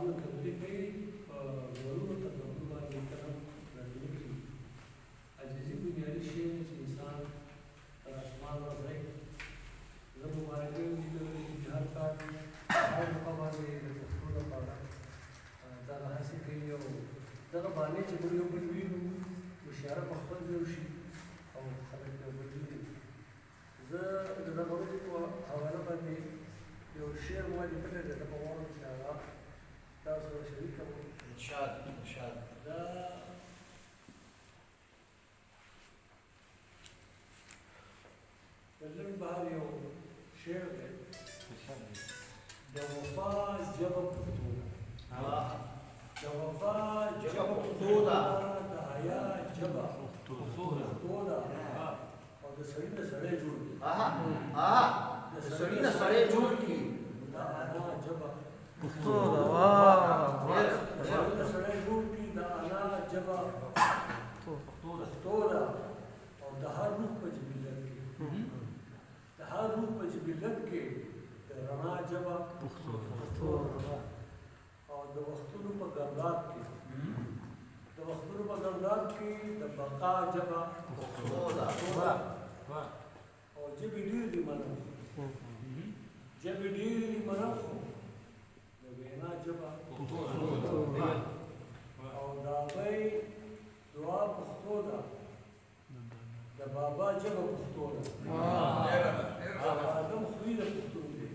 کتابونه تطبیق کوي په ورونو تکبر باندې کرم راټولي کړي عزیزي بنیادي شی دی چې انسان تر اسمان ورځي زه مبارکي وایم چې د هر کار هر موقع باندې د پښتو لپاره دا هڅې کوي او دغه باندې چې موږ یو بل وینو هوښیاره په خپل ځای وشي او خلک یو بل ویني زه د دغه ورځې په حواله باندې یو شعر ما لیکلی دی زه به غواړم چې هغه تاسو سره شریک کړم انشاءالله دا د لنډ بهر یو شعر دی د وفا ژبه پښتو ده د وفا ژبه پښتو ده د حیا ژبه پښتو ده او د سړي نه سړی جوړ کړي د سړي نه سړی جوړ کړي د انا ژبه پښتو ده د سړي نه سړی جوړ کړي د انا ژبه پښتو ده او د هر روح په جبلت کې د هر روح په جبلت کې د رڼا ژبه پښتو ده او د وختونو په ګرداب کې د وختونو په ګرداب کې د بقا ژبه پښتو ده او ژبې ډېرې دي منم ژبې ډېرې دي منم خو د وینا ژبه پښتو ده او د هغوی دعا پښتو ده د بابا ژبه پښتو ده د آدم خوی د پښتون دی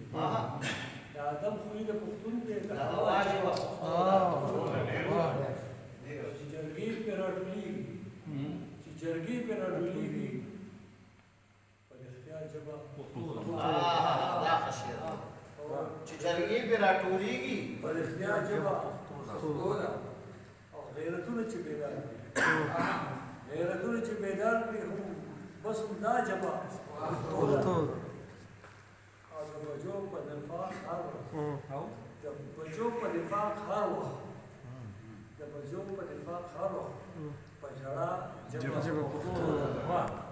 د آدم خوی د پښتون دی د حوا ژبه پښتو ده چې جرګې پرې راټولېږي چې جرګې پرې راټولېږي په اختیار ژبه پښتو دا ښه شعر دی چې جرګې پرې راټولېږي په اختیار ژبه پښتو ده او غیرتونه چې بیدار کړي غیرتونه چې بیدار کړي بس همدا ژبه پښتو ده او د بچو په نفاق هر وخت د بچو په نفاق هر وخت د بچو په نفاق هر وخت په ژړا ژبه پښتو ده